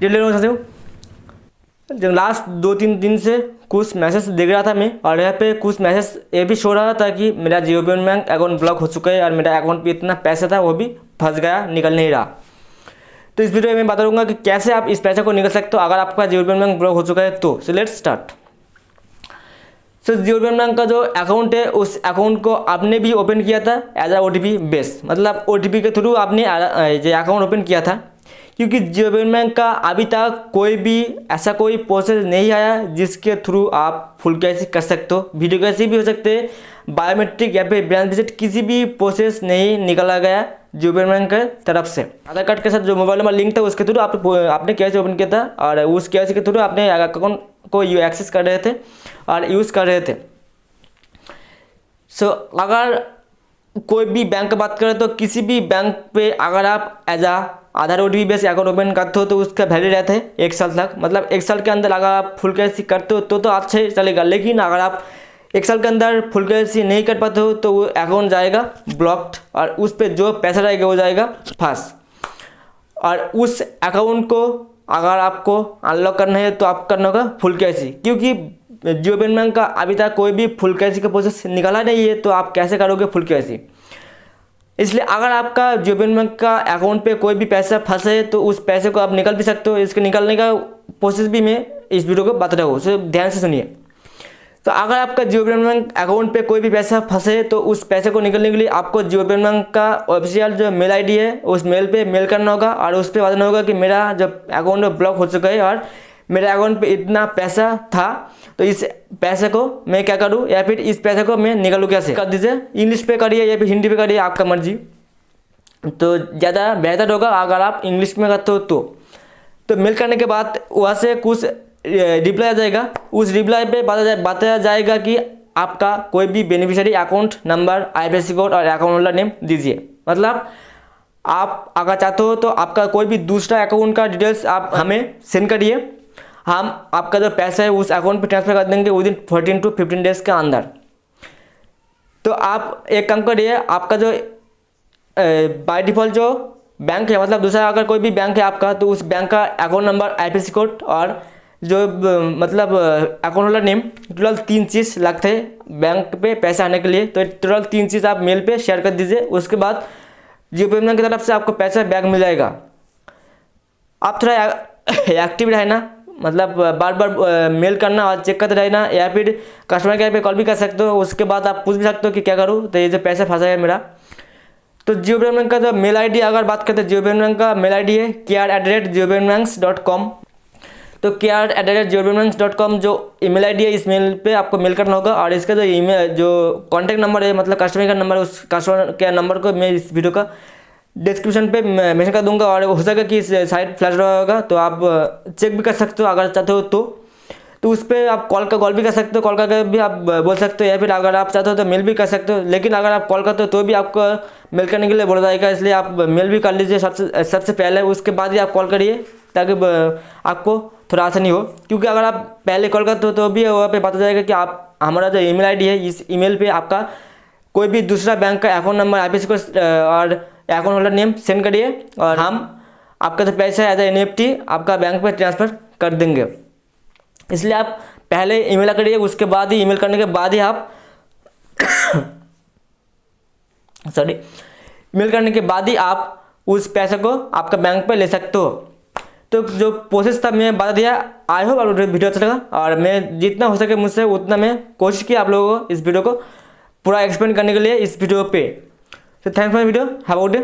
Detail में समझो। जो लास्ट 2-3 दिन से कुछ मैसेज देख रहा था मैं, और यहाँ पे कुछ मैसेज ये भी शो रहा था कि मेरा जियो पेमेंट बैंक अकाउंट ब्लॉक हो चुका है और मेरा अकाउंट पे इतना पैसा था वो भी फंस गया, निकल नहीं रहा। तो इस वीडियो में मैं बता दूंगा कि कैसे आप इस पैसे को निकल सकते हो अगर आपका जियो पेमेंट बैंक ब्लॉक हो चुका है तो। So let's start. So Jio payment bank का जो अकाउंट है उस अकाउंट को आपने भी ओपन किया था एज आ OTP बेस, मतलब OTP के थ्रू आपने जो अकाउंट ओपन किया था। क्योंकि जियो पेमेंट बैंक का अभी तक कोई भी ऐसा कोई प्रोसेस नहीं आया जिसके थ्रू आप फुल कैश कर सकते हो। वीडियो कैसे भी हो सकते हैं, बायोमेट्रिक या फिर ब्रांच विजिट किसी भी प्रोसेस नहीं निकाला गया जियो पेमेंट बैंक की तरफ से। आधार कार्ड के साथ जो मोबाइल नंबर लिंक था उसके थ्रू आपने कैसे ओपन किया था और उस कैश के थ्रू आपने अकाउंट को एक्सेस कर रहे थे और यूज़ कर रहे थे। सो अगर कोई भी बैंक की बात करें तो किसी भी बैंक पे अगर आप एज आ आधार OTP बेस अकाउंट ओपन करते हो तो उसका वैलिड रहता है 1 साल तक। मतलब 1 साल के अंदर अगर आप फुल कैश करते हो तो अच्छा ही चलेगा, लेकिन अगर आप 1 साल के अंदर फुल कैश नहीं कर पाते हो तो वो अकाउंट जाएगा ब्लॉक्ड और उस पर जो पैसा रहेगा वो जाएगा फंस। और उस अकाउंट को अगर आपको अनलॉक करना है तो आप करना होगा फुल कैश ही, क्योंकि जियो पेमेंट बैंक का अभी तक कोई भी फुल कैश का प्रोसेस निकाला नहीं है, तो आप कैसे करोगे फुल कैश ही। इसलिए अगर आपका जियो पेमेंट बैंक का अकाउंट पे कोई भी पैसा फंसे तो उस पैसे को आप निकाल भी सकते हो। इसके निकालने का प्रोसेस भी मैं इस वीडियो को बता रहा हूँ, सो ध्यान से सुनिए। तो अगर आपका जियो पेमेंट बैंक अकाउंट पे कोई भी पैसा फंसे तो उस पैसे को निकलने के लिए आपको जियो पेमेंट बैंक का ऑफिशियल जो मेल ID है उस मेल पे मेल करना होगा और उस पर बताना होगा कि मेरा जब अकाउंट ब्लॉक हो चुका है और मेरे अकाउंट पे इतना पैसा था, तो इस पैसे को मैं क्या करूँ या फिर इस पैसे को मैं निकालूँ कैसे। कर दीजिए, इंग्लिश पे करिए या फिर हिंदी पे करिए, आपका मर्जी। तो ज़्यादा बेहतर होगा अगर आप इंग्लिश में करते हो तो मेल करने के बाद वहाँ से कुछ रिप्लाई आ जाएगा। उस रिप्लाई पे बताया जाएगा कि आपका कोई भी beneficiary account number, IFSC code और अकाउंट होल्डर नेम दीजिए। मतलब आप अगर चाहते हो तो आपका कोई भी दूसरा अकाउंट का डिटेल्स आप हमें सेंड करिए, हम आपका जो पैसा है उस अकाउंट पे ट्रांसफ़र कर देंगे विदिन 14 to 15 डेज़ के अंदर। तो आप एक काम करिए, आपका जो बाय डिफ़ॉल्ट जो बैंक है, मतलब दूसरा अगर कोई भी बैंक है आपका, तो उस बैंक का अकाउंट नंबर, IFSC कोड और जो मतलब अकाउंट होल्डर नेम, टोटल 3 चीज़ लगते हैं बैंक पे पैसा आने के लिए। तो टोटल 3 चीज़ आप मेल पे शेयर कर दीजिए, उसके बाद जियो पेमेंट की तरफ से आपको पैसा बैक मिल जाएगा। आप थोड़ा एक्टिव रहना, मतलब बार बार मेल करना और चेक करते रहना, या फिर कस्टमर केयर पे कॉल भी कर सकते हो। उसके बाद आप पूछ भी सकते हो कि क्या करूँ, तो ये जो पैसा फंसा है मेरा। तो जियो पेमेंट बैंक का जो मेल ID अगर बात करते हैं, जियो पेमेंट बैंक का मेल ID है kr@jiopayments.com। तो kr@jiopayments.com जो ईमेल ID है, इस मेल पे आपको मेल करना होगा। और इसका जो ईमेल जो कॉन्टैक्ट नंबर है, मतलब कस्टमर का नंबर, उस कस्टमर के नंबर को मैं इस वीडियो का डिस्क्रिप्शन पे मेंशन कर दूंगा। और हो सके कि साइट फ्लैश रहा होगा तो आप चेक भी कर सकते हो अगर चाहते हो तो उस पर आप कॉल भी कर सकते हो, कॉल करके भी आप बोल सकते हो, या फिर अगर आप चाहते हो तो मेल भी कर सकते हो। लेकिन अगर आप कॉल करते हो तो भी आपको मेल करने के लिए बोला जाएगा, इसलिए आप मेल भी कर लीजिए सबसे पहले, उसके बाद ही आप कॉल करिए ताकि आपको थोड़ा आसानी हो। क्योंकि अगर आप पहले कॉल करते हो तो भी वहाँ पे पता जाएगा कि आप हमारा जो ईमेल ID है, इस ईमेल पे आपका कोई भी दूसरा बैंक का अकाउंट नंबर, IFSC कोड और अकाउंट होल्डर नेम सेंड करिए और हम आपका जो पैसा है एज NFT आपका बैंक पे ट्रांसफ़र कर देंगे। इसलिए आप पहले ईमेल करिए, उसके बाद ही ईमेल करने के बाद ही आप ईमेल करने के बाद ही आप उस पैसे को आपका बैंक पे ले सकते हो। तो जो प्रोसेस था मैं बता दिया। आई होप आप वीडियो अच्छा लगा, और मैं जितना हो सके मुझसे उतना मैं कोशिश की आप लोगों को इस वीडियो को पूरा एक्सप्लेन करने के लिए इस वीडियो पे। So thanks for the video. Have a good day.